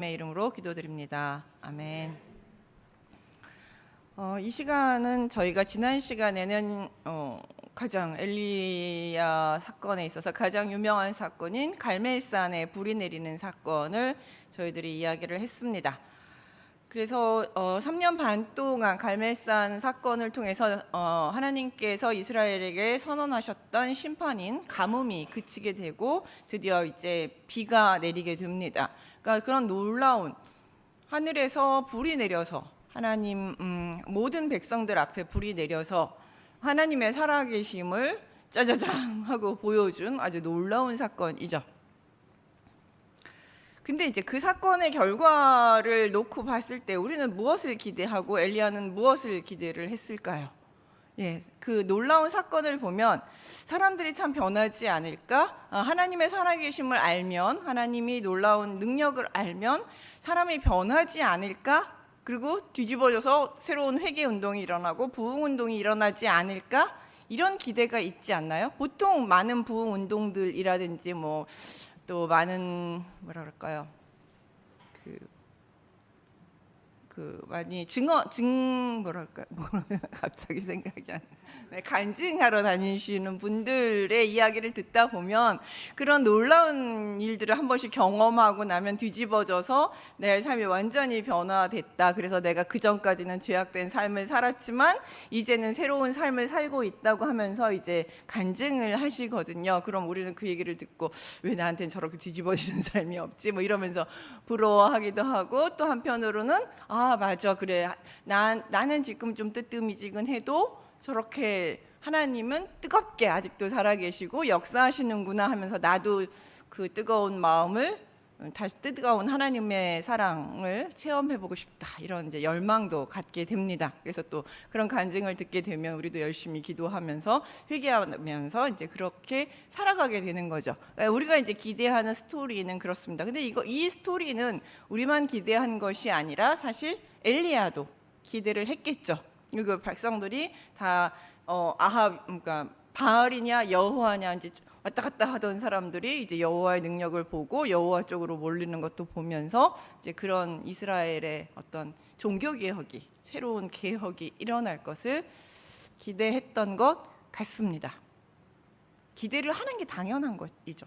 의 이름으로 기도드립니다. 아멘. 이 시간은 저희가 지난 시간에는 가장 엘리야 사건에 있어서 가장 유명한 사건인 갈멜산에 불이 내리는 사건을 저희들이 이야기를 했습니다. 그래서 3년 반 동안 갈멜산 사건을 통해서 하나님께서 이스라엘에게 선언하셨던 심판인 가뭄이 그치게 되고 드디어 이제 비가 내리게 됩니다. 그러니까 그런 놀라운 하늘에서 불이 내려서 하나님 모든 백성들 앞에 불이 내려서 하나님의 살아계심을 짜자잔 하고 보여준 아주 놀라운 사건이죠. 근데 이제 그 사건의 결과를 놓고 봤을 때 우리는 무엇을 기대하고 엘리야는 무엇을 기대를 했을까요? 그 놀라운 사건을 보면 사람들이 참 변하지 않을까? 하나님의 살아계심을 알면, 하나님이 놀라운 능력을 알면 사람이 변하지 않을까? 그리고 뒤집어져서 새로운 회개 운동이 일어나고 부흥 운동이 일어나지 않을까? 이런 기대가 있지 않나요? 보통 많은 부흥 운동들이라든지 또 많은 많이 갑자기 생각이 안 나. 간증하러 다니시는 분들의 이야기를 듣다 보면 그런 놀라운 일들을 한 번씩 경험하고 나면 뒤집어져서 내 삶이 완전히 변화됐다. 그래서 내가 그 전까지는 죄악된 삶을 살았지만 이제는 새로운 삶을 살고 있다고 하면서 이제 간증을 하시거든요. 그럼 우리는 그 얘기를 듣고 왜 나한테는 저렇게 뒤집어지는 삶이 없지? 이러면서 부러워하기도 하고, 또 한편으로는 맞아, 그래, 나는 지금 좀 뜨뜨미지근해도 저렇게 하나님은 뜨겁게 아직도 살아계시고 역사하시는구나 하면서 나도 그 뜨거운 마음을 다시 뜨거운 하나님의 사랑을 체험해보고 싶다, 이런 이제 열망도 갖게 됩니다. 그래서 또 그런 간증을 듣게 되면 우리도 열심히 기도하면서 회개하면서 이제 그렇게 살아가게 되는 거죠. 우리가 이제 기대하는 스토리는 그렇습니다. 근데 이 스토리는 우리만 기대한 것이 아니라 사실 엘리야도 기대를 했겠죠. 이거 백성들이 다 그러니까 바알이냐 여호와냐 이제 왔다 갔다 하던 사람들이 이제 여호와의 능력을 보고 여호와 쪽으로 몰리는 것도 보면서 이제 그런 이스라엘의 어떤 종교 개혁이, 새로운 개혁이 일어날 것을 기대했던 것 같습니다. 기대를 하는 게 당연한 것이죠.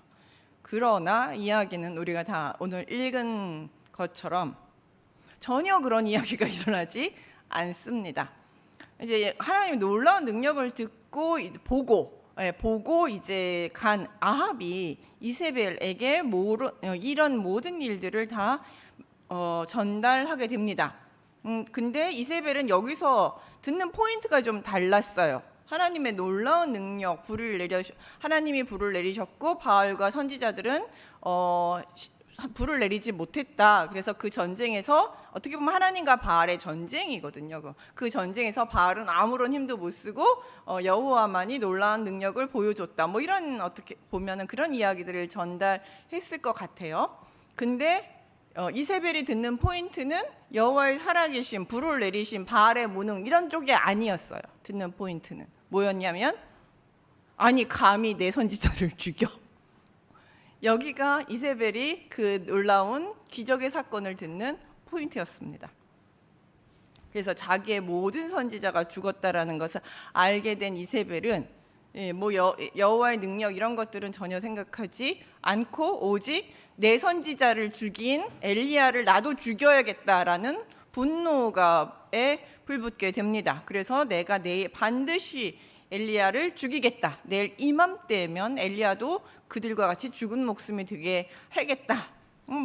그러나 이야기는 우리가 다 오늘 읽은 것처럼 전혀 그런 이야기가 일어나지 않습니다. 이제 하나님의 놀라운 능력을 듣고 보고 이제 간 아합이 이세벨에게 이런 모든 일들을 다 전달하게 됩니다. 근데 이세벨은 여기서 듣는 포인트가 좀 달랐어요. 하나님의 놀라운 능력, 하나님이 불을 내리셨고 바알과 선지자들은 불을 내리지 못했다. 그래서 그 전쟁에서 어떻게 보면 하나님과 바알의 전쟁이거든요. 그 전쟁에서 바알은 아무런 힘도 못 쓰고 여호와만이 놀라운 능력을 보여줬다. 이런 어떻게 보면은 그런 이야기들을 전달했을 것 같아요. 근데 이세벨이 듣는 포인트는 여호와의 살아계심, 불을 내리심, 바알의 무능 이런 쪽이 아니었어요. 듣는 포인트는 뭐였냐면, 아니 감히 내 선지자를 죽여. 여기가 이세벨이 그 놀라운 기적의 사건을 듣는 포인트였습니다. 그래서 자기의 모든 선지자가 죽었다라는 것을 알게 된 이세벨은 여호와의 능력 이런 것들은 전혀 생각하지 않고 오직 내 선지자를 죽인 엘리야를 나도 죽여야겠다라는 분노가에 불붙게 됩니다. 그래서 내가 반드시 엘리야를 죽이겠다. 내일 이맘때면 엘리야도 그들과 같이 죽은 목숨이 되게 하겠다.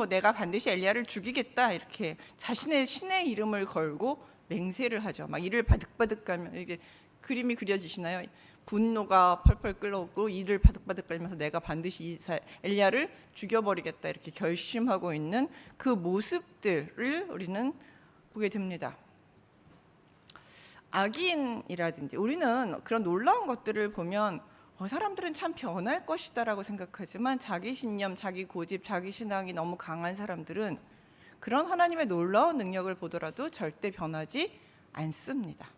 내가 반드시 엘리야를 죽이겠다. 이렇게 자신의 신의 이름을 걸고 맹세를 하죠. 막 이를 바득바득 깔면, 이게 그림이 그려지시나요? 분노가 펄펄 끓어오고 이를 바득바득 깔면서 내가 반드시 엘리야를 죽여버리겠다 이렇게 결심하고 있는 그 모습들을 우리는 보게 됩니다. 악인이라든지 우리는 그런 놀라운 것들을 보면 사람들은 참 변할 것이다라고 생각하지만 자기 신념, 자기 고집, 자기 신앙이 너무 강한 사람들은 그런 하나님의 놀라운 능력을 보더라도 절대 변하지 않습니다.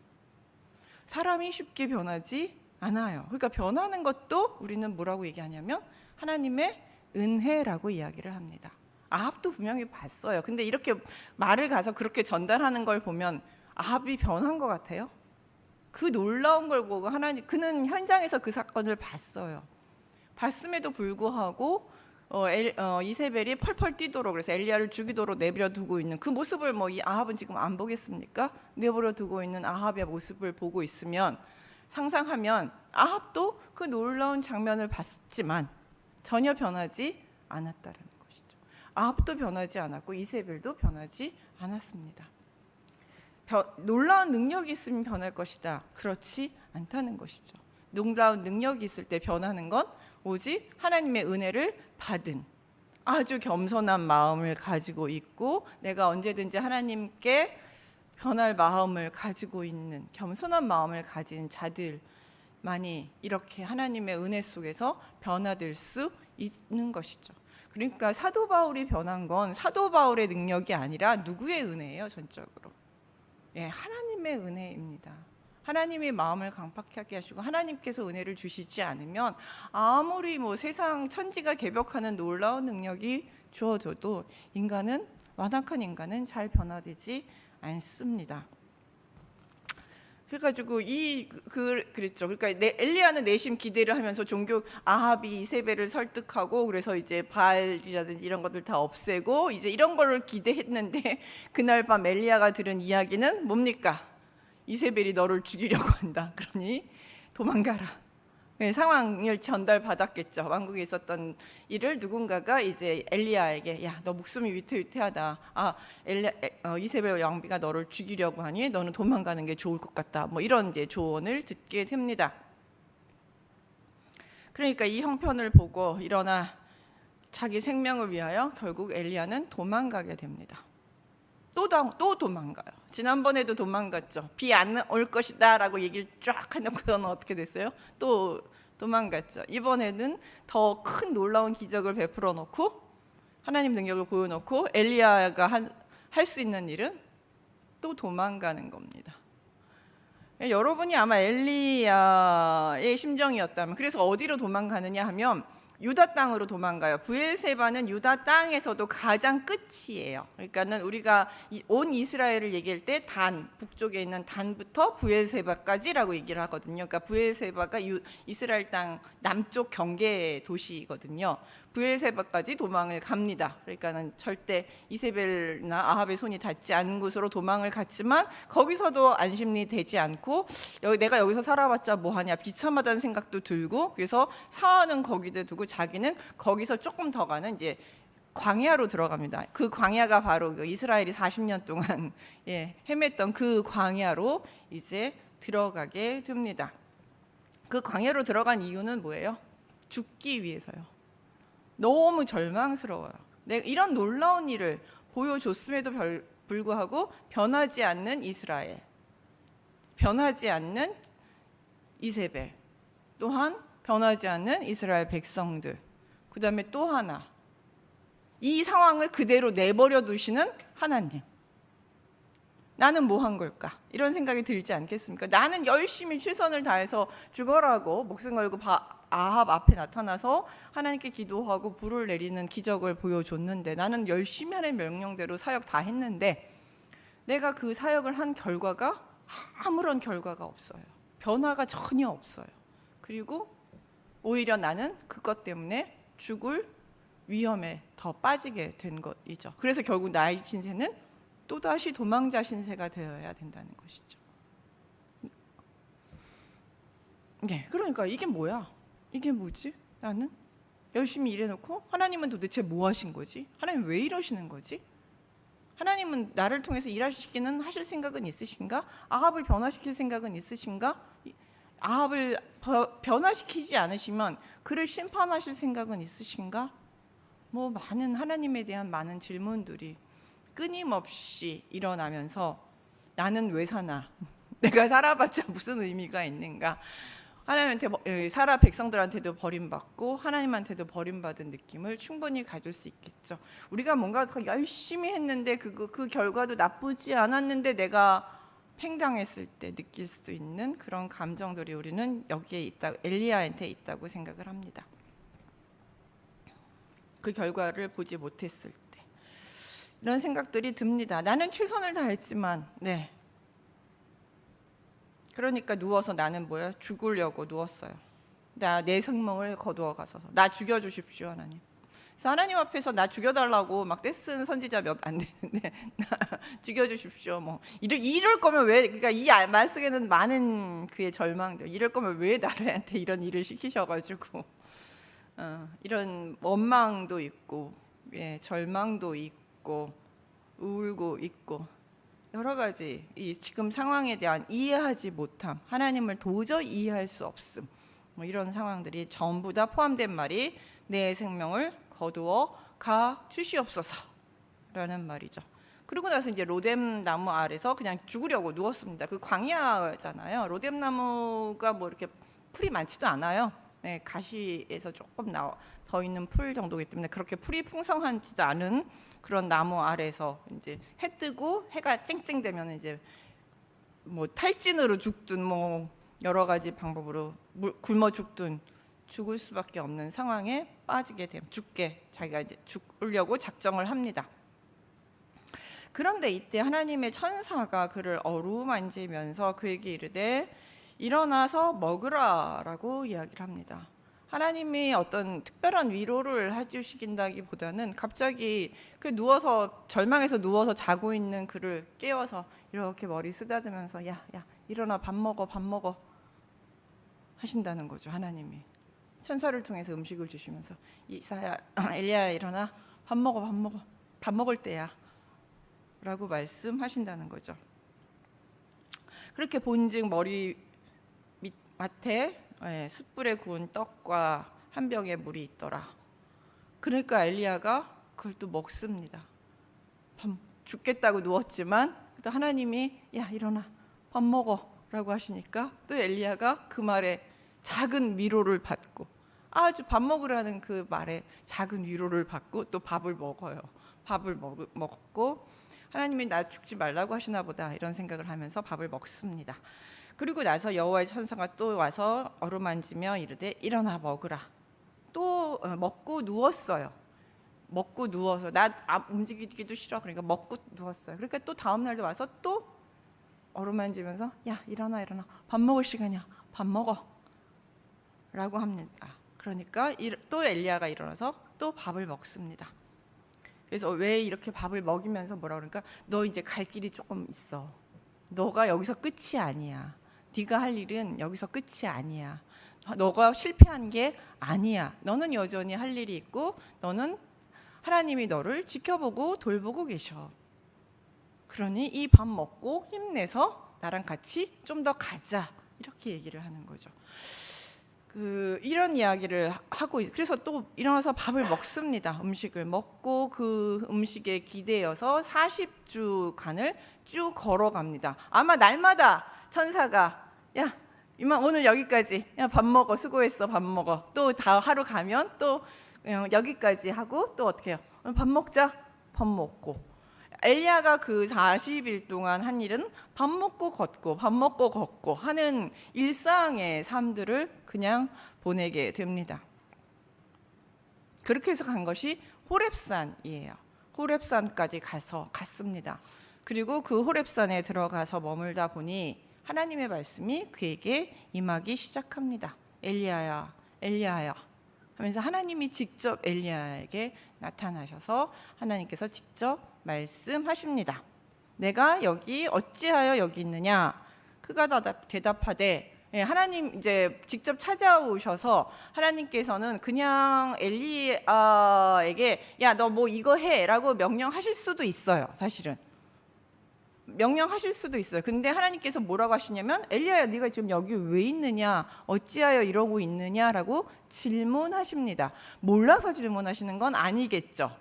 사람이 쉽게 변하지 않아요. 그러니까 변하는 것도 우리는 뭐라고 얘기하냐면 하나님의 은혜라고 이야기를 합니다. 아합도 분명히 봤어요. 근데 이렇게 말을 가서 그렇게 전달하는 걸 보면 아합이 변한 것 같아요. 그 놀라운 걸 보고 하나님, 그는 현장에서 그 사건을 봤어요. 봤음에도 불구하고 이세벨이 펄펄 뛰도록, 그래서 엘리야를 죽이도록 내버려 두고 있는 그 모습을 이 아합은 지금 안 보겠습니까? 내버려 두고 있는 아합의 모습을 보고 있으면, 상상하면 아합도 그 놀라운 장면을 봤지만 전혀 변하지 않았다는 것이죠. 아합도 변하지 않았고 이세벨도 변하지 않았습니다. 놀라운 능력이 있으면 변할 것이다. 그렇지 않다는 것이죠. 놀라운 능력이 있을 때 변하는 건 오직 하나님의 은혜를 받은 아주 겸손한 마음을 가지고 있고, 내가 언제든지 하나님께 변할 마음을 가지고 있는 겸손한 마음을 가진 자들만이 이렇게 하나님의 은혜 속에서 변화될 수 있는 것이죠. 그러니까 사도 바울이 변한 건 사도 바울의 능력이 아니라 누구의 은혜예요? 전적으로 하나님의 은혜입니다. 하나님의 마음을 강팍하게 하시고 하나님께서 은혜를 주시지 않으면 아무리 세상 천지가 개벽하는 놀라운 능력이 주어져도 완악한 인간은 잘 변화되지 않습니다. 그래가지고 그랬죠. 그러니까 엘리야는 내심 기대를 하면서 아합이 이세벨을 설득하고, 그래서 이제 바알이라든지 이런 것들 다 없애고 이제 이런 거를 기대했는데, 그날 밤 엘리야가 들은 이야기는 뭡니까? 이세벨이 너를 죽이려고 한다. 그러니 도망가라. 상황을 전달받았겠죠. 왕국에 있었던 일을 누군가가 이제 엘리야에게, 야, 너 목숨이 위태위태하다. 이세벨 왕비가 너를 죽이려고 하니 너는 도망가는 게 좋을 것 같다. 이런 이제 조언을 듣게 됩니다. 그러니까 이 형편을 보고 일어나 자기 생명을 위하여 결국 엘리야는 도망가게 됩니다. 또 도망가요. 지난번에도 도망갔죠. 비 안 올 것이다 라고 얘기를 쫙 해놓고서는 어떻게 됐어요? 또 도망갔죠. 이번에는 더 큰 놀라운 기적을 베풀어 놓고 하나님 능력을 보여놓고 엘리야가 할 수 있는 일은 또 도망가는 겁니다. 여러분이 아마 엘리야의 심정이었다면, 그래서 어디로 도망가느냐 하면 유다 땅으로 도망가요. 브엘세바는 유다 땅에서도 가장 끝이에요. 그러니까는 우리가 온 이스라엘을 얘기할 때 북쪽에 있는 단부터 브엘세바까지라고 얘기를 하거든요. 그러니까 브엘세바가 이스라엘 땅 남쪽 경계 도시거든요. 브엘세바까지 도망을 갑니다. 그러니까는 절대 이세벨이나 아합의 손이 닿지 않은 곳으로 도망을 갔지만, 거기서도 안심이 되지 않고 내가 여기서 살아봤자 뭐하냐, 비참하다는 생각도 들고, 그래서 사안은 거기다 두고 자기는 거기서 조금 더 가는 이제 광야로 들어갑니다. 그 광야가 바로 그 이스라엘이 40년 동안 헤맸던 그 광야로 이제 들어가게 됩니다. 그 광야로 들어간 이유는 뭐예요? 죽기 위해서요. 너무 절망스러워요. 내가 이런 놀라운 일을 보여줬음에도 불구하고 변하지 않는 이스라엘, 변하지 않는 이세벨, 또한 변하지 않는 이스라엘 백성들, 그 다음에 또 하나, 이 상황을 그대로 내버려 두시는 하나님. 나는 뭐 한 걸까? 이런 생각이 들지 않겠습니까? 나는 열심히 최선을 다해서 죽어라고 목숨 걸고 아합 앞에 나타나서 하나님께 기도하고 불을 내리는 기적을 보여줬는데, 나는 열심히 하는 명령대로 사역 다 했는데 내가 그 사역을 한 결과가 아무런 결과가 없어요. 변화가 전혀 없어요. 그리고 오히려 나는 그것 때문에 죽을 위험에 더 빠지게 된 것이죠. 그래서 결국 나의 신세는 또다시 도망자 신세가 되어야 된다는 것이죠. 그러니까 이게 뭐야? 이게 뭐지? 나는 열심히 일해놓고 하나님은 도대체 뭐 하신 거지? 하나님 왜 이러시는 거지? 하나님은 나를 통해서 일하시기는 하실 생각은 있으신가? 아합을 변화시킬 생각은 있으신가? 아합을 변화시키지 않으시면 그를 심판하실 생각은 있으신가? 많은 하나님에 대한 많은 질문들이 끊임없이 일어나면서, 나는 왜 사나? 내가 살아봤자 무슨 의미가 있는가? 하나님한테 백성들한테도 버림받고 하나님한테도 버림받은 느낌을 충분히 가질 수 있겠죠. 우리가 뭔가 더 열심히 했는데 그 결과도 나쁘지 않았는데 내가 팽당했을 때 느낄 수 있는 그런 감정들이 우리는 여기에 엘리야한테 있다고 생각을 합니다. 그 결과를 보지 못했을 때. 이런 생각들이 듭니다. 나는 최선을 다했지만, 네. 그러니까 누워서 나는 뭐야? 죽으려고 누웠어요. 내 생명을 거두어 가서서 나 죽여주십시오 하나님. 그래서 하나님 앞에서 나 죽여달라고 막 떼쓴 선지자 몇 안 되는데 나 죽여주십시오. 뭐 이럴 거면 왜, 그러니까 이 말 속에는 많은 그의 절망들. 이럴 거면 왜 나한테 이런 일을 시키셔가지고 이런 원망도 있고, 예, 절망도 있고, 울고 있고, 여러 가지 이 지금 상황에 대한 이해하지 못함, 하나님을 도저히 이해할 수 없음, 뭐 이런 상황들이 전부 다 포함된 말이 내 생명을 거두어 가 주시옵소서라는 말이죠. 그리고 나서 이제 로뎀 나무 아래서 그냥 죽으려고 누웠습니다. 그 광야잖아요. 로뎀 나무가 뭐 이렇게 풀이 많지도 않아요. 네, 가시에서 조금 더 있는 풀 정도이기 때문에 그렇게 풀이 풍성하지도 않은 그런 나무 아래서 이제 해 뜨고 해가 쨍쨍되면 이제 뭐 탈진으로 죽든 뭐 여러 가지 방법으로 굶어 죽든 죽을 수밖에 없는 상황에 빠지게 되면 자기가 이제 죽으려고 작정을 합니다. 그런데 이때 하나님의 천사가 그를 어루만지면서 그에게 이르되 일어나서 먹으라라고 이야기를 합니다. 하나님이 어떤 특별한 위로를 해주시긴다기보다는 갑자기 그 절망해서 누워서 자고 있는 그를 깨워서 이렇게 머리 쓰다듬으면서 야 일어나 밥 먹어 하신다는 거죠. 하나님이 천사를 통해서 음식을 주시면서 엘리야야 일어나 밥 먹을 때야 라고 말씀하신다는 거죠. 그렇게 본즉 머리 밑에 숯불에 구운 떡과 한 병의 물이 있더라. 그러니까 엘리야가 그걸 또 먹습니다. 죽겠다고 누웠지만 또 하나님이 야 일어나 밥 먹어라고 하시니까 또 엘리야가 그 말에 작은 위로를 받고, 아주 밥 먹으라는 그 말에 작은 위로를 받고 또 밥을 먹어요. 밥을 먹고 하나님이 나 죽지 말라고 하시나 보다 이런 생각을 하면서 밥을 먹습니다. 그리고 나서 여호와의 천사가 또 와서 어루만지며 이르되 일어나 먹으라. 또 먹고 누웠어요. 먹고 누워서 나 움직이기도 싫어. 그러니까 먹고 누웠어요. 그러니까 또 다음 날도 와서 또 어루만지면서 야 일어나 밥 먹을 시간이야. 밥 먹어 라고 합니다. 그러니까 또 엘리야가 일어나서 또 밥을 먹습니다. 그래서 왜 이렇게 밥을 먹이면서 뭐라 그러니까 너 이제 갈 길이 조금 있어. 너가 여기서 끝이 아니야. 네가 할 일은 여기서 끝이 아니야. 너가 실패한 게 아니야. 너는 여전히 할 일이 있고 너는 하나님이 너를 지켜보고 돌보고 계셔. 그러니 이 밥 먹고 힘내서 나랑 같이 좀 더 가자. 이렇게 얘기를 하는 거죠. 이런 이야기를 하고, 그래서 또 일어나서 밥을 먹습니다. 음식을 먹고 그 음식에 기대어서 40주간을 쭉 걸어갑니다. 아마 날마다 천사가 야 이만 오늘 여기까지, 야 밥 먹어, 수고했어, 밥 먹어. 또 다 하루 가면 또 여기까지 하고 또 어떻게 해요? 밥 먹자, 밥 먹고. 엘리야가 그 40일 동안 한 일은 밥 먹고 걷고 밥 먹고 걷고 하는 일상의 삶들을 그냥 보내게 됩니다. 그렇게 해서 간 것이 호렙산이에요. 호렙산까지 갔습니다. 그리고 그 호렙산에 들어가서 머물다 보니 하나님의 말씀이 그에게 임하기 시작합니다. 엘리야야 엘리야야 하면서 하나님이 직접 엘리야에게 나타나셔서 하나님께서 직접 말씀하십니다. 내가 여기 어찌하여 여기 있느냐? 그가 대답하되, 하나님 이제 직접 찾아오셔서 하나님께서는 그냥 엘리야에게 야 너 뭐 이거 해라고 명령하실 수도 있어요. 사실은 명령하실 수도 있어요. 근데 하나님께서 뭐라고 하시냐면 엘리야야 네가 지금 여기 왜 있느냐, 어찌하여 이러고 있느냐라고 질문하십니다. 몰라서 질문하시는 건 아니겠죠.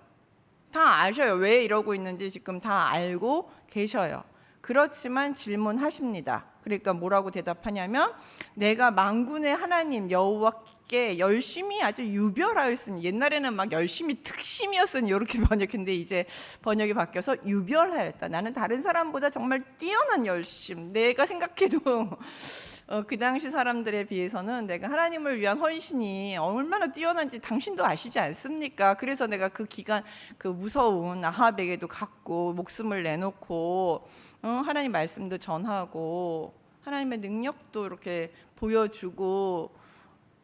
다 아셔요. 왜 이러고 있는지 지금 다 알고 계셔요. 그렇지만 질문하십니다. 그러니까 뭐라고 대답하냐면 내가 만군의 하나님 여호와께 열심히 아주 유별하였으니, 옛날에는 막 열심히 특심이었으니 이렇게 번역했는데 이제 번역이 바뀌어서 유별하였다. 나는 다른 사람보다 정말 뛰어난 열심, 내가 생각해도 그 당시 사람들에 비해서는 내가 하나님을 위한 헌신이 얼마나 뛰어난지 당신도 아시지 않습니까? 그래서 내가 그 기간 그 무서운 아합에게도 갔고 목숨을 내놓고 하나님 말씀도 전하고 하나님의 능력도 이렇게 보여주고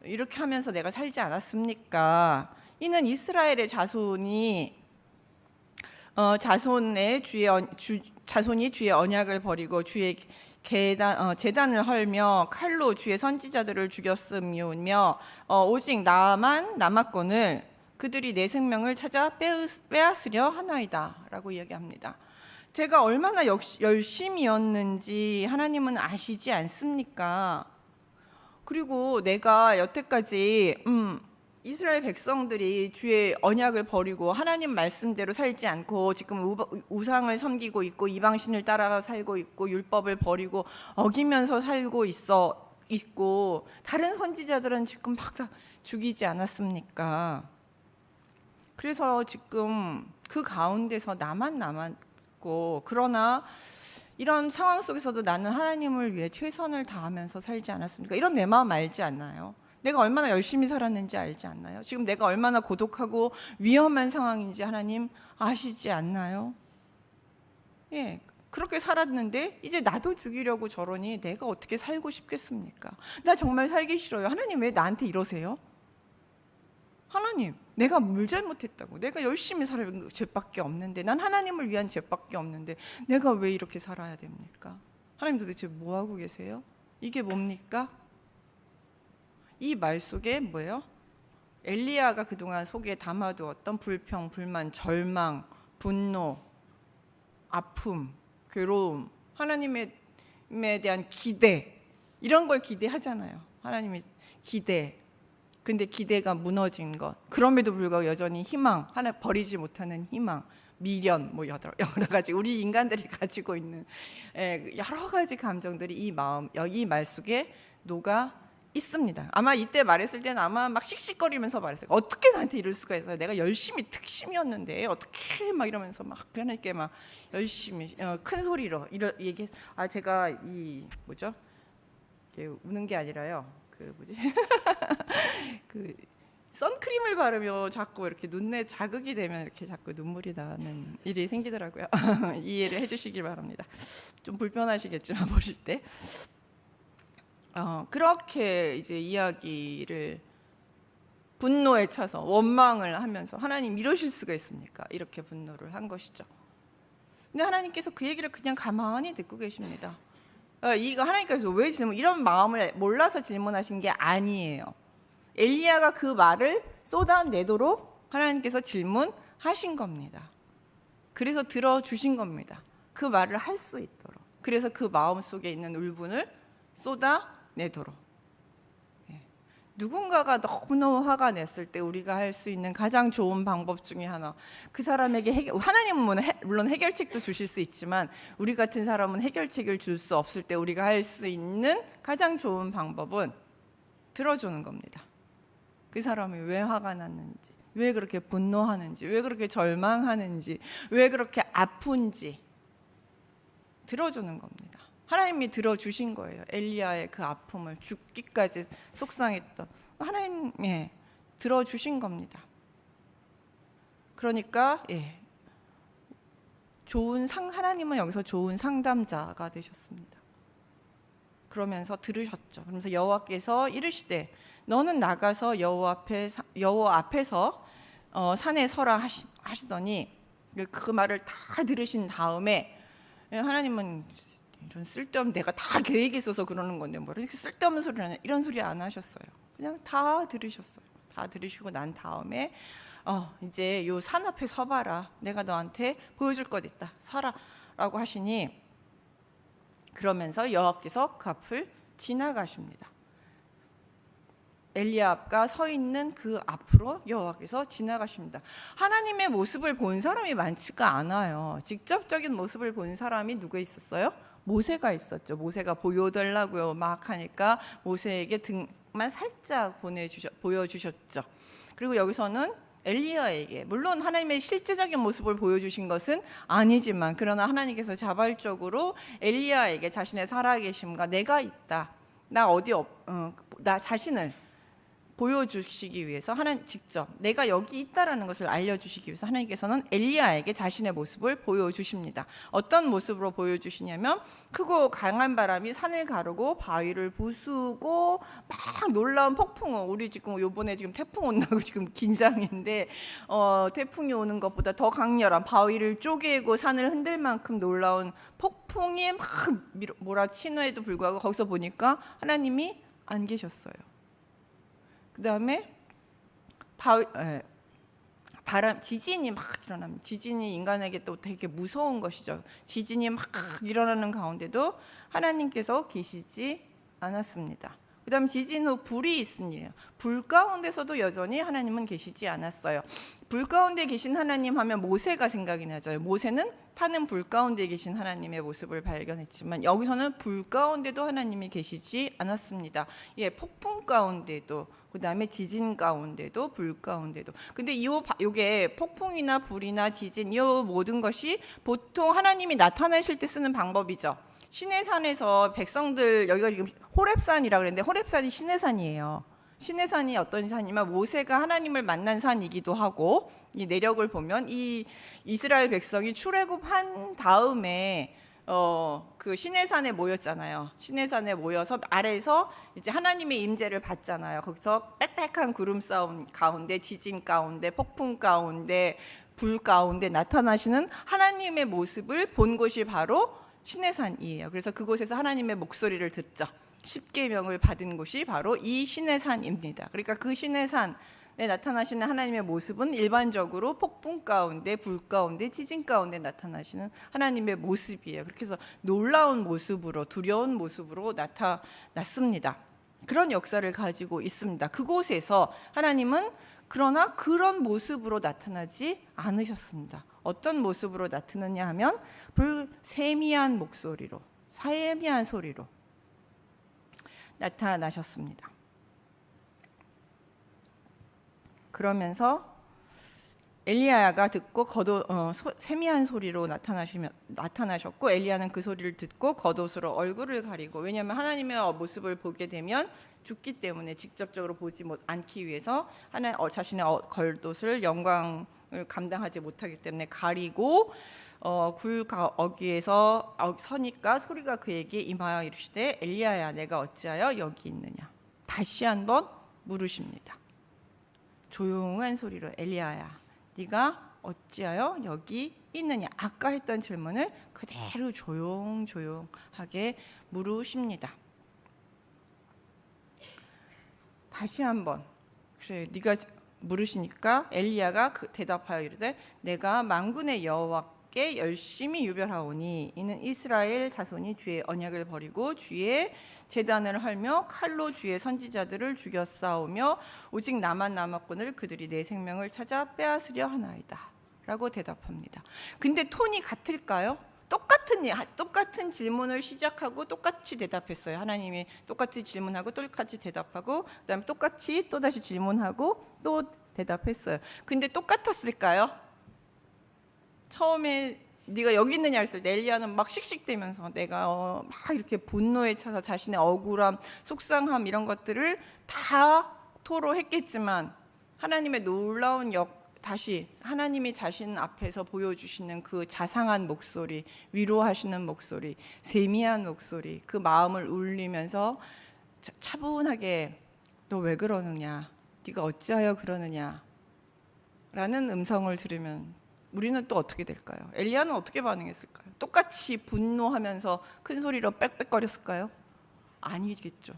이렇게 하면서 내가 살지 않았습니까? 이는 이스라엘의 자손이 자손이 주의 언약을 버리고 주의 제단을 헐며 칼로 주의 선지자들을 죽였으며 오직 나만 남았거늘 그들이 내 생명을 찾아 빼앗으려 하나이다 라고 이야기합니다. 제가 얼마나 열심이었는지 하나님은 아시지 않습니까? 그리고 내가 여태까지 이스라엘 백성들이 주의 언약을 버리고 하나님 말씀대로 살지 않고 지금 우상을 섬기고 있고 이방신을 따라 살고 있고 율법을 버리고 어기면서 살고 있고 다른 선지자들은 지금 막 다 죽이지 않았습니까? 그래서 지금 그 가운데서 나만 남았고 그러나 이런 상황 속에서도 나는 하나님을 위해 최선을 다하면서 살지 않았습니까? 이런 내 마음 알지 않나요? 내가 얼마나 열심히 살았는지 알지 않나요? 지금 내가 얼마나 고독하고 위험한 상황인지 하나님 아시지 않나요? 예, 그렇게 살았는데 이제 나도 죽이려고 저러니 내가 어떻게 살고 싶겠습니까? 나 정말 살기 싫어요. 하나님 왜 나한테 이러세요? 하나님, 내가 뭘 잘못했다고? 내가 열심히 살은 죄밖에 없는데 난 하나님을 위한 죄밖에 없는데 내가 왜 이렇게 살아야 됩니까? 하나님 도대체 뭐 하고 계세요? 이게 뭡니까? 이 말 속에 뭐예요? 엘리야가 그동안 속에 담아두었던 불평, 불만, 절망, 분노, 아픔, 괴로움, 하나님에 대한 기대 이런 걸 기대하잖아요. 하나님의 기대. 근데 기대가 무너진 것. 그럼에도 불구하고 여전히 희망, 하나 버리지 못하는 희망, 미련, 뭐 여러 가지 우리 인간들이 가지고 있는 여러 가지 감정들이 이 말 속에 녹아 있습니다. 아마 이때 말했을 때는 아마 막 씩씩거리면서 말했어요. 어떻게 나한테 이럴 수가 있어요? 내가 열심히 특심이었는데 어떻게 막 이러면서 막 하나님께 막 열심히 큰 소리로 얘기. 제가 이 뭐죠? 우는 게 아니라요. 그 뭐지? 그 선크림을 바르며 자꾸 이렇게 눈에 자극이 되면 이렇게 자꾸 눈물이 나는 일이 생기더라고요. 이해를 해주시길 바랍니다. 좀 불편하시겠지만 보실 때. 그렇게 이제 이야기를 분노에 차서 원망을 하면서 하나님 이러실 수가 있습니까? 이렇게 분노를 한 것이죠. 근데 하나님께서 그 얘기를 그냥 가만히 듣고 계십니다. 이거 하나님께서 왜 이런 마음을 몰라서 질문하신 게 아니에요. 엘리야가 그 말을 쏟아내도록 하나님께서 질문하신 겁니다. 그래서 들어주신 겁니다. 그 말을 할 수 있도록. 그래서 그 마음 속에 있는 울분을 쏟아내도록. 누군가가 너무너무 화가 냈을 때 우리가 할 수 있는 가장 좋은 방법 중에 하나, 그 사람에게 하나님은 물론 해결책도 주실 수 있지만 우리 같은 사람은 해결책을 줄 수 없을 때 우리가 할 수 있는 가장 좋은 방법은 들어주는 겁니다. 그 사람이 왜 화가 났는지, 왜 그렇게 분노하는지, 왜 그렇게 절망하는지, 왜 그렇게 아픈지 들어주는 겁니다. 하나님이 들어주신 거예요. 엘리야의 그 아픔을, 죽기까지 속상했던 하나님이 들어주신 겁니다. 그러니까 하나님은 여기서 좋은 상담자가 되셨습니다. 그러면서 들으셨죠. 그러면서 여호와께서 이르시되 너는 나가서 여호와 앞에서 산에 서라 하시더니 그 말을 다 들으신 다음에 하나님은 이런 쓸데없는, 내가 다 계획이 있어서 그러는 건데 뭐 이렇게 쓸데없는 소리를 하냐, 이런 소리 안 하셨어요. 그냥 다 들으셨어요. 다 들으시고 난 다음에 이제 요 산 앞에 서봐라. 내가 너한테 보여줄 것 있다. 서라라고 하시니 그러면서 여호와께서 그 앞을 지나가십니다. 엘리야가 서 있는 그 앞으로 여호와께서 지나가십니다. 하나님의 모습을 본 사람이 많지가 않아요. 직접적인 모습을 본 사람이 누가 있었어요? 모세가 있었죠. 모세가 보여달라고요 막 하니까 모세에게 등만 살짝 보여주셨죠. 그리고 여기서는 엘리야에게, 물론 하나님의 실제적인 모습을 보여주신 것은 아니지만 그러나 하나님께서 자발적으로 엘리야에게 자신의 살아계심과 내가 있다, 나 자신을 보여주시기 위해서 하나님 직접 내가 여기 있다라는 것을 알려주시기 위해서 하나님께서는 엘리야에게 자신의 모습을 보여주십니다. 어떤 모습으로 보여주시냐면 크고 강한 바람이 산을 가르고 바위를 부수고 막 놀라운 폭풍우, 우리 지금 요번에 지금 태풍 온다고 지금 긴장인데 태풍이 오는 것보다 더 강렬한 바위를 쪼개고 산을 흔들 만큼 놀라운 폭풍이 막 몰아치는에도 불구하고 거기서 보니까 하나님이 안 계셨어요. 그 다음에 지진이 막 일어납니다. 지진이 인간에게 또 되게 무서운 것이죠. 지진이 막 일어나는 가운데도 하나님께서 계시지 않았습니다. 그 다음 지진 후 불이 있으니요. 불 가운데서도 여전히 하나님은 계시지 않았어요. 불 가운데 계신 하나님 하면 모세가 생각이 나죠. 모세는 타는 불 가운데 계신 하나님의 모습을 발견했지만 여기서는 불 가운데도 하나님이 계시지 않았습니다. 예, 폭풍 가운데도, 그 다음에 지진 가운데도, 불 가운데도. 근데 요게 폭풍이나 불이나 지진 이 모든 것이 보통 하나님이 나타나실 때 쓰는 방법이죠. 시내산에서 백성들, 여기가 지금 호렙산이라고 그랬는데 호렙산이 시내산이에요. 시내산이 어떤 산이면 모세가 하나님을 만난 산이기도 하고, 이 내력을 보면 이 이스라엘 백성이 출애굽한 다음에 그 시내산에 모였잖아요. 시내산에 모여서 아래에서 이제 하나님의 임재를 받잖아요. 거기서 빽빽한 구름 싸움 가운데, 지진 가운데, 폭풍 가운데, 불 가운데 나타나시는 하나님의 모습을 본 곳이 바로 시내산이에요. 그래서 그곳에서 하나님의 목소리를 듣죠. 십계명을 받은 곳이 바로 이 시내산입니다. 그러니까 그 시내산에 나타나시는 하나님의 모습은 일반적으로 폭풍 가운데, 불 가운데, 지진 가운데 나타나시는 하나님의 모습이에요. 그렇게 해서 놀라운 모습으로, 두려운 모습으로 나타났습니다. 그런 역사를 가지고 있습니다. 그곳에서 하나님은 그러나 그런 모습으로 나타나지 않으셨습니다. 어떤 모습으로 나타나냐 하면 세미한 목소리로, 세미한 소리로 나타나셨습니다. 그러면서 엘리야가 듣고 세미한 소리로 나타나셨고, 엘리야는 그 소리를 듣고 겉옷으로 얼굴을 가리고, 왜냐하면 하나님의 모습을 보게 되면 죽기 때문에 직접적으로 보지 않기 위해서 자신의 겉옷을 영광을 감당하지 못하기 때문에 가리고 굴 어귀에서 서니까 소리가 그에게 임하여 이르시되 엘리야야 내가 어찌하여 여기 있느냐. 다시 한번 물으십니다. 조용한 소리로 엘리야야 네가 어찌하여 여기 있느냐. 아까 했던 질문을 그대로 조용하게 물으십니다. 다시 한번 그래 네가 물으시니까 엘리야가 대답하여 이르되 내가 만군의 여호와께 열심히 유별하오니 이는 이스라엘 자손이 주의 언약을 버리고 주의 제단을 헐며 칼로 주의 선지자들을 죽였사오며 오직 나만 남았거늘 그들이 내 생명을 찾아 빼앗으려 하나이다 라고 대답합니다. 근데 톤이 같을까요? 똑같은 질문을 시작하고 똑같이 대답했어요. 하나님이 똑같이 질문하고 똑같이 대답하고 그다음에 똑같이 또다시 질문하고 또 대답했어요. 근데 똑같았을까요? 처음에 네가 여기 있느냐 했을 때 엘리야는 막 씩씩대면서 내가 막 이렇게 분노에 차서 자신의 억울함, 속상함 이런 것들을 다 토로했겠지만 하나님의 놀라운 다시 하나님이 자신 앞에서 보여주시는 그 자상한 목소리, 위로하시는 목소리, 세미한 목소리, 그 마음을 울리면서 차분하게 너 왜 그러느냐, 네가 어찌하여 그러느냐 라는 음성을 들으면 우리는 또 어떻게 될까요? 엘리야는 어떻게 반응했을까요? 똑같이 분노하면서 큰 소리로 빽빽거렸을까요? 아니겠죠.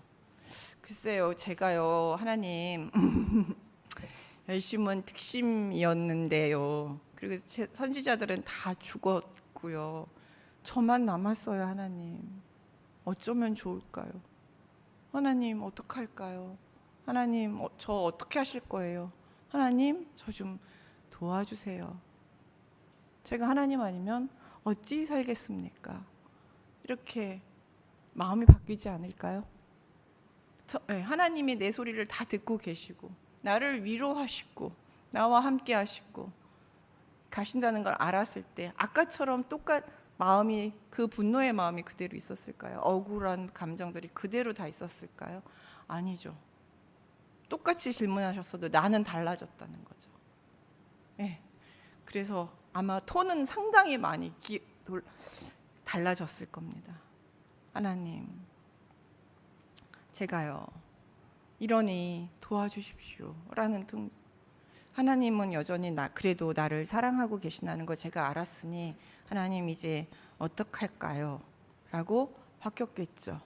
글쎄요, 제가요 하나님 열심은 특심이었는데요. 그리고 선지자들은 다 죽었고요. 저만 남았어요. 하나님 어쩌면 좋을까요? 하나님 어떡할까요? 하나님 저 어떻게 하실 거예요? 하나님 저 좀 도와주세요. 제가 하나님 아니면 어찌 살겠습니까? 이렇게 마음이 바뀌지 않을까요? 하나님이 내 소리를 다 듣고 계시고 나를 위로하시고 나와 함께 하시고 가신다는 걸 알았을 때 아까처럼 마음이, 그 분노의 마음이 그대로 있었을까요? 억울한 감정들이 그대로 다 있었을까요? 아니죠. 똑같이 질문하셨어도 나는 달라졌다는 거죠. 네. 그래서 아마 톤은 상당히 많이 달라졌을 겁니다. 하나님, 제가요 이러니 도와주십시오 라는 등. 하나님은 여전히 그래도 나를 사랑하고 계신다는 거 제가 알았으니 하나님 이제 어떡할까요? 라고 바뀌었겠죠.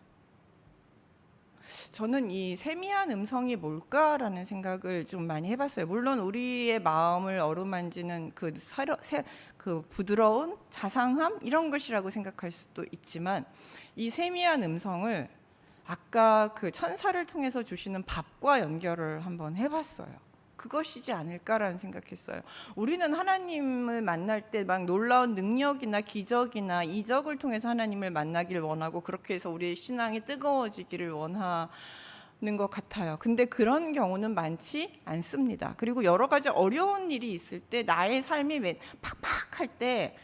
저는 이 세미한 음성이 뭘까라는 생각을 좀 많이 해봤어요. 물론 우리의 마음을 어루만지는 그 부드러운 자상함 이런 것이라고 생각할 수도 있지만, 이 세미한 음성을 아까 그 천사를 통해서 주시는 밥과 연결을 한번 해봤어요. 그것이지 않을까라는 생각했어요. 우리는 하나님을 만날 때 막 놀라운 능력이나 기적이나 이적을 통해서 하나님을 만나길 원하고, 그렇게 해서 우리의 신앙이 뜨거워지기를 원하는 것 같아요. 근데 그런 경우는 많지 않습니다. 그리고 여러 가지 어려운 일이 있을 때, 나의 삶이 팍팍할 때,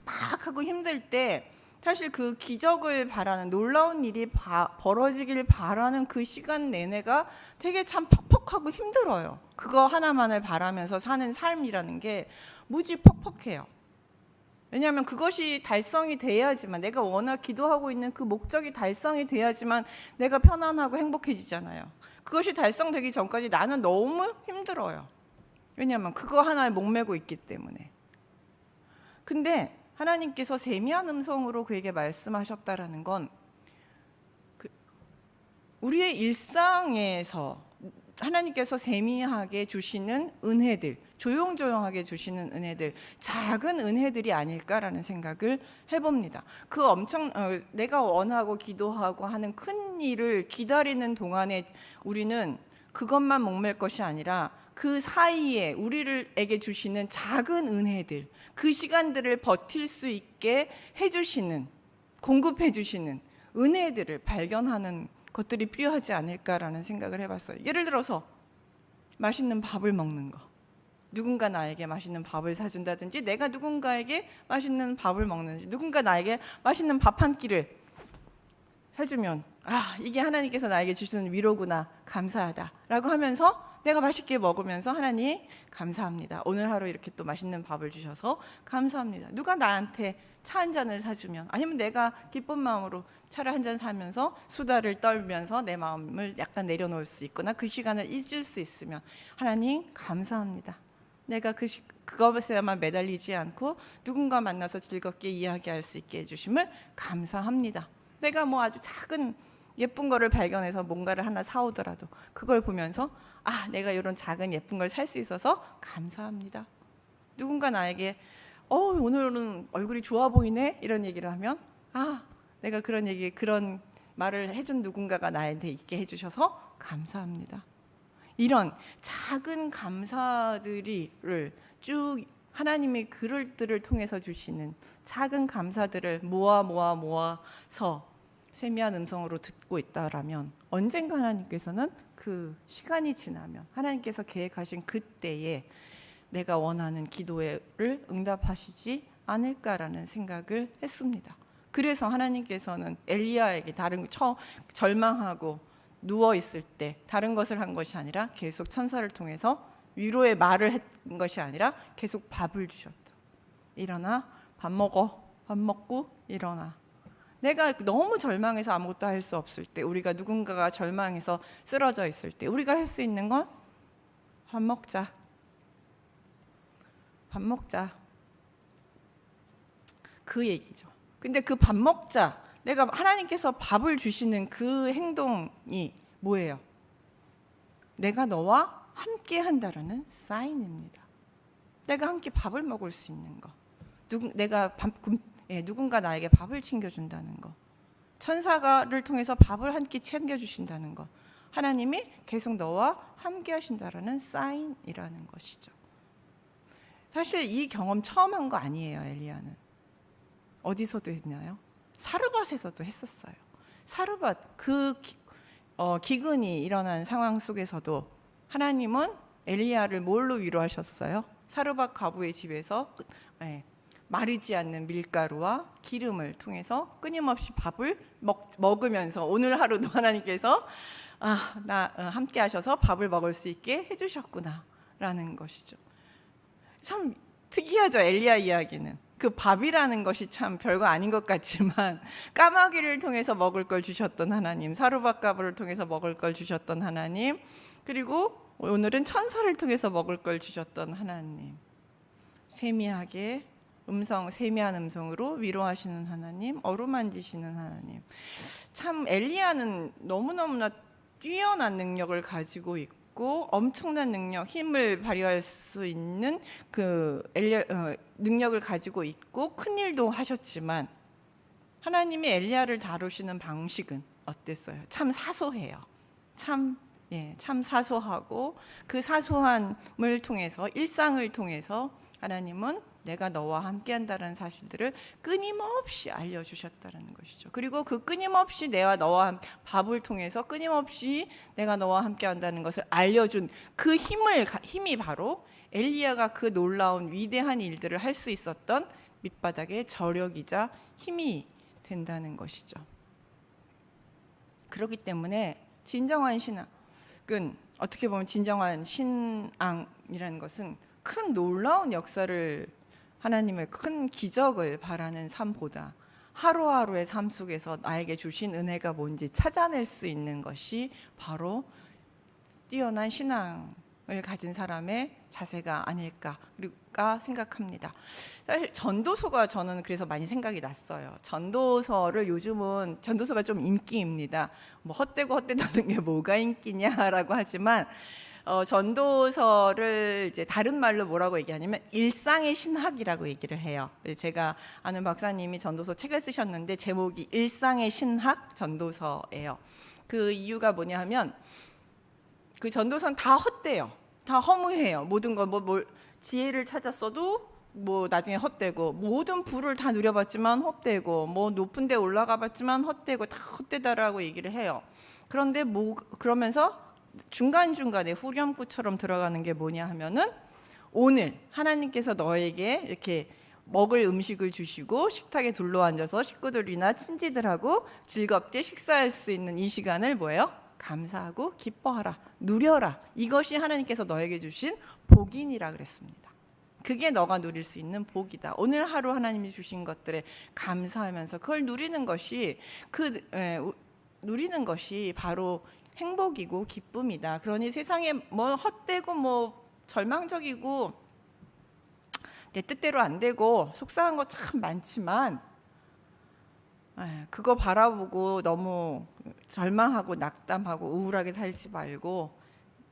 팍팍하고 힘들 때, 사실 그 기적을 바라는, 놀라운 일이 벌어지길 바라는 그 시간 내내가 되게 참 퍽퍽하고 힘들어요. 그거 하나만을 바라면서 사는 삶이라는 게 무지 퍽퍽해요. 왜냐하면 그것이 달성이 돼야지만, 내가 워낙 기도하고 있는 그 목적이 달성이 돼야지만 내가 편안하고 행복해지잖아요. 그것이 달성되기 전까지 나는 너무 힘들어요. 왜냐하면 그거 하나에 목매고 있기 때문에. 근데 하나님께서 세미한 음성으로 그에게 말씀하셨다라는 건, 우리의 일상에서 하나님께서 세미하게 주시는 은혜들, 조용조용하게 주시는 은혜들, 작은 은혜들이 아닐까라는 생각을 해봅니다. 그 내가 원하고 기도하고 하는 큰 일을 기다리는 동안에 우리는 그것만 목맬 것이 아니라 그 사이에 우리에게 주시는 작은 은혜들, 그 시간들을 버틸 수 있게 해주시는, 공급해 주시는 은혜들을 발견하는 것들이 필요하지 않을까라는 생각을 해봤어요. 예를 들어서 맛있는 밥을 먹는 거, 누군가 나에게 맛있는 밥을 사준다든지, 내가 누군가에게 맛있는 밥을 먹는지, 누군가 나에게 맛있는 밥 한 끼를 사주면, 아, 이게 하나님께서 나에게 주시는 위로구나, 감사하다 라고 하면서 내가 맛있게 먹으면서, 하나님 감사합니다, 오늘 하루 이렇게 또 맛있는 밥을 주셔서 감사합니다. 누가 나한테 차 한 잔을 사주면, 아니면 내가 기쁜 마음으로 차를 한 잔 사면서 수다를 떨면서 내 마음을 약간 내려놓을 수 있거나 그 시간을 잊을 수 있으면, 하나님 감사합니다, 내가 그것에만 매달리지 않고 누군가 만나서 즐겁게 이야기할 수 있게 해주심을 감사합니다. 내가 뭐 아주 작은 예쁜 거를 발견해서 뭔가를 하나 사오더라도 그걸 보면서, 아, 내가 이런 작은 예쁜 걸 살 수 있어서 감사합니다. 누군가 나에게 오늘은 얼굴이 좋아 보이네 이런 얘기를 하면, 아, 내가 그런 말을 해준 누군가가 나한테 있게 해주셔서 감사합니다. 이런 작은 감사들을 쭉 하나님의 글들을 통해서 주시는 작은 감사들을 모아서 세미한 음성으로 듣고 있다라면, 언젠가 하나님께서는 그 시간이 지나면 하나님께서 계획하신 그때에 내가 원하는 기도를 응답하시지 않을까라는 생각을 했습니다. 그래서 하나님께서는 엘리야에게 절망하고 누워 있을 때 다른 것을 한 것이 아니라 계속 천사를 통해서 위로의 말을 한 것이 아니라 계속 밥을 주셨다. 일어나 밥 먹어. 밥 먹고 일어나. 내가 너무 절망해서 아무것도 할 수 없을 때, 우리가 누군가가 절망해서 쓰러져 있을 때 우리가 할 수 있는 건 밥 먹자. 밥 먹자. 그 얘기죠. 근데 그 밥 먹자, 내가 하나님께서 밥을 주시는 그 행동이 뭐예요? 내가 너와 함께 한다라는 사인입니다. 내가 함께 밥을 먹을 수 있는 거, 누군가 나에게 밥을 챙겨준다는 거, 천사가를 통해서 밥을 한 끼 챙겨주신다는 거, 하나님이 계속 너와 함께 하신다라는 사인이라는 것이죠. 사실 이 경험 처음 한 거 아니에요. 엘리야는 어디서도 했나요? 사르밧에서도 했었어요. 사르밧, 그 기근이 일어난 상황 속에서도 하나님은 엘리야를 뭘로 위로하셨어요? 사르밧 과부의 집에서 마르지 않는 밀가루와 기름을 통해서 끊임없이 밥을 먹으면서 오늘 하루도 하나님께서 함께 하셔서 밥을 먹을 수 있게 해주셨구나 라는 것이죠. 참 특이하죠. 엘리야 이야기는 그 밥이라는 것이 참 별거 아닌 것 같지만 까마귀를 통해서 먹을 걸 주셨던 하나님, 사르밧가브를 통해서 먹을 걸 주셨던 하나님, 그리고 오늘은 천사를 통해서 먹을 걸 주셨던 하나님, 세미한 음성으로 위로하시는 하나님, 어루만지시는 하나님. 참 엘리야는 너무너무나 뛰어난 능력을 가지고 있고 엄청난 능력, 힘을 발휘할 수 있는 능력을 가지고 있고 큰 일도 하셨지만 하나님이 엘리야를 다루시는 방식은 어땠어요? 참 사소해요. 참 사소하고 그 사소함을 통해서, 일상을 통해서 하나님은 내가 너와 함께한다는 사실들을 끊임없이 알려주셨다는 것이죠. 그리고 그 끊임없이 내가 너와 밥을 통해서 끊임없이 내가 너와 함께한다는 것을 알려준 그 힘이 바로 엘리야가 그 놀라운 위대한 일들을 할 수 있었던 밑바닥의 저력이자 힘이 된다는 것이죠. 그렇기 때문에 진정한 신앙은, 어떻게 보면 진정한 신앙이라는 것은 큰 놀라운 역사를, 하나님의 큰 기적을 바라는 삶보다 하루하루의 삶 속에서 나에게 주신 은혜가 뭔지 찾아낼 수 있는 것이 바로 뛰어난 신앙을 가진 사람의 자세가 아닐까 생각합니다. 사실 전도서가 저는 그래서 많이 생각이 났어요. 전도서를 요즘은 전도서가 좀 인기입니다. 뭐 헛되고 헛되다는 게 뭐가 인기냐라고 하지만 전도서를 이제 다른 말로 뭐라고 얘기하냐면 일상의 신학이라고 얘기를 해요. 제가 아는 박사님이 전도서 책을 쓰셨는데 제목이 일상의 신학 전도서예요. 그 이유가 뭐냐 하면 그 전도서는 다 헛돼요. 다 허무해요. 모든 거 뭘 지혜를 찾았어도 뭐 나중에 헛되고, 모든 부를 다 누려봤지만 헛되고, 뭐 높은 데 올라가 봤지만 헛되고, 다 헛되다라고 얘기를 해요. 그런데 그러면서 중간중간에 후렴구처럼 들어가는 게 뭐냐 하면은 오늘 하나님께서 너에게 이렇게 먹을 음식을 주시고 식탁에 둘러앉아서 식구들이나 친지들하고 즐겁게 식사할 수 있는 이 시간을 뭐예요? 감사하고 기뻐하라, 누려라. 이것이 하나님께서 너에게 주신 복인이라 그랬습니다. 그게 너가 누릴 수 있는 복이다. 오늘 하루 하나님이 주신 것들에 감사하면서 그걸 누리는 것이 누리는 것이 바로 행복이고 기쁨이다. 그러니 세상에 뭐 헛되고 뭐 절망적이고 내 뜻대로 안 되고 속상한 거 참 많지만 그거 바라보고 너무 절망하고 낙담하고 우울하게 살지 말고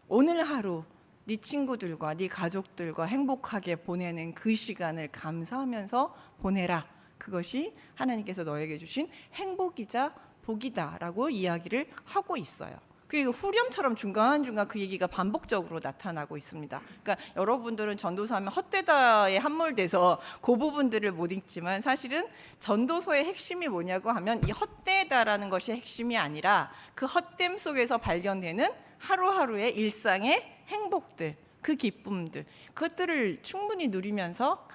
오늘 하루 네 친구들과 네 가족들과 행복하게 보내는 그 시간을 감사하면서 보내라. 그것이 하나님께서 너에게 주신 행복이자 복이다라고 이야기를 하고 있어요. 그리고 후렴처럼 중간중간 그 얘기가 반복적으로 나타나고 있습니다. 그러니까 여러분들은 전도서하면 헛되다에 함몰돼서 그 부분들을 못 읽지만 사실은 전도서의 핵심이 뭐냐고 하면 이 헛되다라는 것이 핵심이 아니라 그 헛됨 속에서 발견되는 하루하루의 일상의 행복들, 그 기쁨들, 그것들을 충분히 누리면서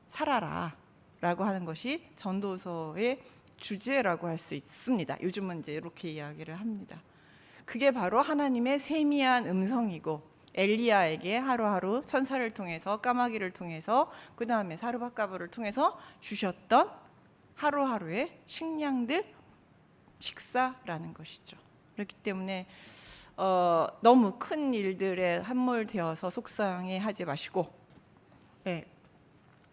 살아라 라고 하는 것이 전도서의 주제라고 할 수 있습니다. 요즘은 이제 이렇게 이야기를 합니다. 그게 바로 하나님의 세미한 음성이고 엘리야에게 하루하루 천사를 통해서 까마귀를 통해서 그 다음에 사르밧가브를 통해서 주셨던 하루하루의 식량들, 식사라는 것이죠. 그렇기 때문에 너무 큰 일들에 함몰되어서 속상해하지 마시고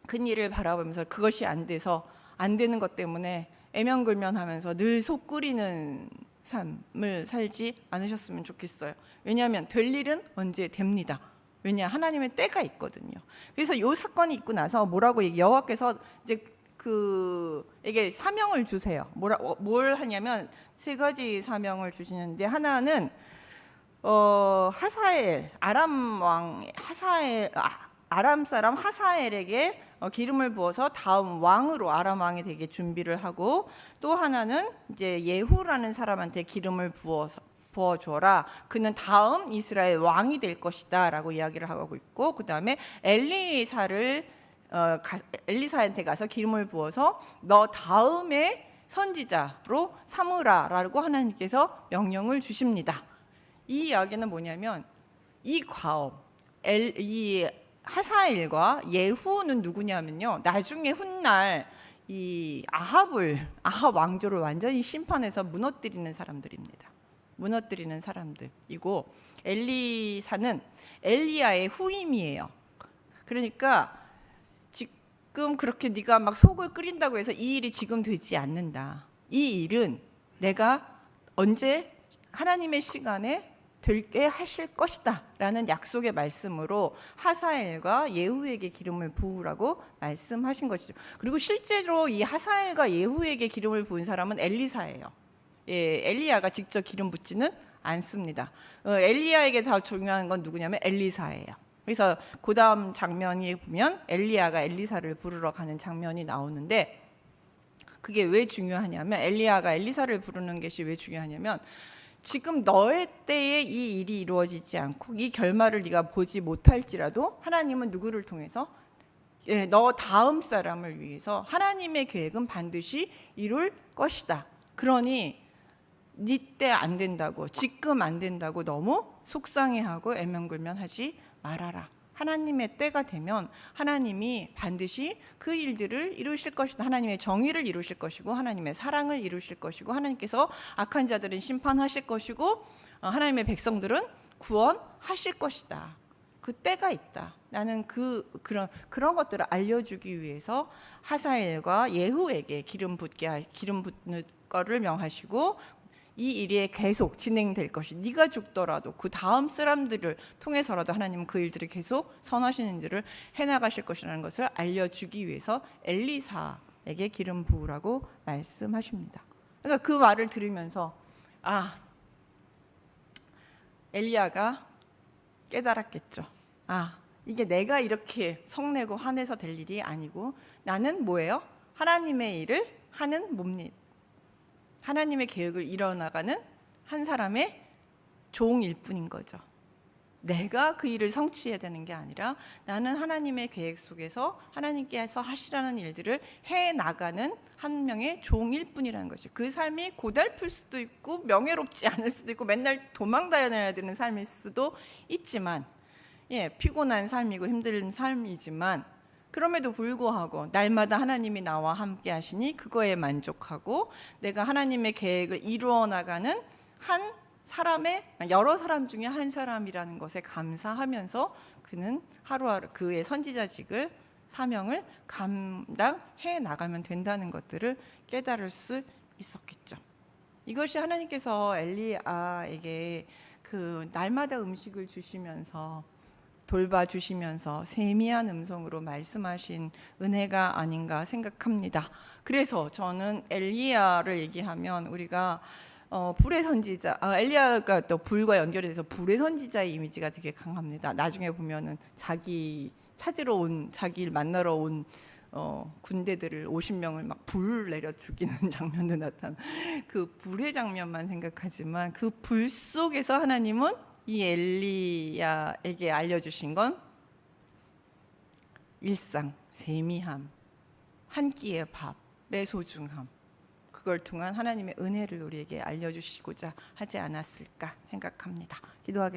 큰 일을 바라보면서 그것이 안 돼서 안 되는 것 때문에 애면굴면하면서 늘 속 끓이는 삶을 살지 않으셨으면 좋겠어요. 왜냐하면 될 일은 언제 됩니다. 왜냐 하나님의 때가 있거든요. 그래서 이 사건이 있고 나서 뭐라고 여호와께서 이제 그에게 사명을 주세요. 뭘 하냐면 세 가지 사명을 주시는데 하나는 하사엘 아람 왕 아람 사람 하사엘에게 기름을 부어서 다음 왕으로 아람 왕이 되게 준비를 하고, 또 하나는 이제 예후라는 사람한테 기름을 부어줘라. 그는 다음 이스라엘 왕이 될 것이다라고 이야기를 하고 있고, 그 다음에 엘리사를 엘리사한테 가서 기름을 부어서 너 다음에 선지자로 삼으라라고 하나님께서 명령을 주십니다. 이 이야기는 뭐냐면 이 과업, 이 하사엘과 예후는 누구냐면요. 나중에 훗날 이 아합 왕조를 완전히 심판해서 무너뜨리는 사람들입니다. 무너뜨리는 사람들이고 엘리사는 엘리야의 후임이에요. 그러니까 지금 그렇게 네가 막 속을 끓인다고 해서 이 일이 지금 되지 않는다. 이 일은 내가 언제 하나님의 시간에 되게 하실 것이다 라는 약속의 말씀으로 하사엘과 예후에게 기름을 부으라고 말씀하신 것이죠. 그리고 실제로 이 하사엘과 예후에게 기름을 부은 사람은 엘리사예요. 엘리야가 직접 기름 붓지는 않습니다. 엘리야에게 더 중요한 건 누구냐면 엘리사예요. 그래서 그 다음 장면이 보면 엘리야가 엘리사를 부르러 가는 장면이 나오는데 그게 왜 중요하냐면 엘리야가 엘리사를 부르는 것이 왜 중요하냐면 지금 너의 때에 이 일이 이루어지지 않고 이 결말을 네가 보지 못할지라도 하나님은 누구를 통해서 너 다음 사람을 위해서 하나님의 계획은 반드시 이룰 것이다. 그러니 네 때 안 된다고 지금 안 된다고 너무 속상해하고 애명불명하지 말아라. 하나님의 때가 되면 하나님이 반드시 그 일들을 이루실 것이다. 하나님의 정의를 이루실 것이고 하나님의 사랑을 이루실 것이고 하나님께서 악한 자들은 심판하실 것이고 하나님의 백성들은 구원하실 것이다. 그 때가 있다. 나는 그런 것들을 알려주기 위해서 하사엘과 예후에게 기름 붓는 거를 명하시고 이 일이 계속 진행될 것이 네가 죽더라도 그 다음 사람들을 통해서라도 하나님은 그 일들을 계속 선하시는 일을 해나가실 것이라는 것을 알려주기 위해서 엘리사에게 기름 부으라고 말씀하십니다. 그러니까 그 말을 들으면서 엘리야가 깨달았겠죠. 이게 내가 이렇게 성내고 화내서 될 일이 아니고 나는 뭐예요? 하나님의 일을 하는 몸입니다. 하나님의 계획을 이뤄나가는 한 사람의 종일 뿐인 거죠. 내가 그 일을 성취해야 되는 게 아니라 나는 하나님의 계획 속에서 하나님께서 하시라는 일들을 해나가는 한 명의 종일 뿐이라는 것이 그 삶이 고달플 수도 있고 명예롭지 않을 수도 있고 맨날 도망다녀야 되는 삶일 수도 있지만 피곤한 삶이고 힘든 삶이지만 그럼에도 불구하고 날마다 하나님이 나와 함께 하시니 그거에 만족하고 내가 하나님의 계획을 이루어 나가는 한 사람의 여러 사람 중에 한 사람이라는 것에 감사하면서 그는 하루하루 그의 선지자직을 사명을 감당해 나가면 된다는 것들을 깨달을 수 있었겠죠. 이것이 하나님께서 엘리야에게 그 날마다 음식을 주시면서 돌봐주시면서 세미한 음성으로 말씀하신 은혜가 아닌가 생각합니다. 그래서 저는 엘리야를 얘기하면 우리가 불의 선지자, 엘리야가 또 불과 연결이 돼서 불의 선지자의 이미지가 되게 강합니다. 나중에 보면은 자기를 만나러 온 군대들을 50명을 막 불 내려 죽이는 장면도 나타나. 그 불의 장면만 생각하지만 그 불 속에서 하나님은 이 엘리야에게 알려주신 건 일상, 세미함, 한 끼의 밥의 소중함, 그걸 통한 하나님의 은혜를 우리에게 알려주시고자 하지 않았을까 생각합니다. 기도하겠습니다.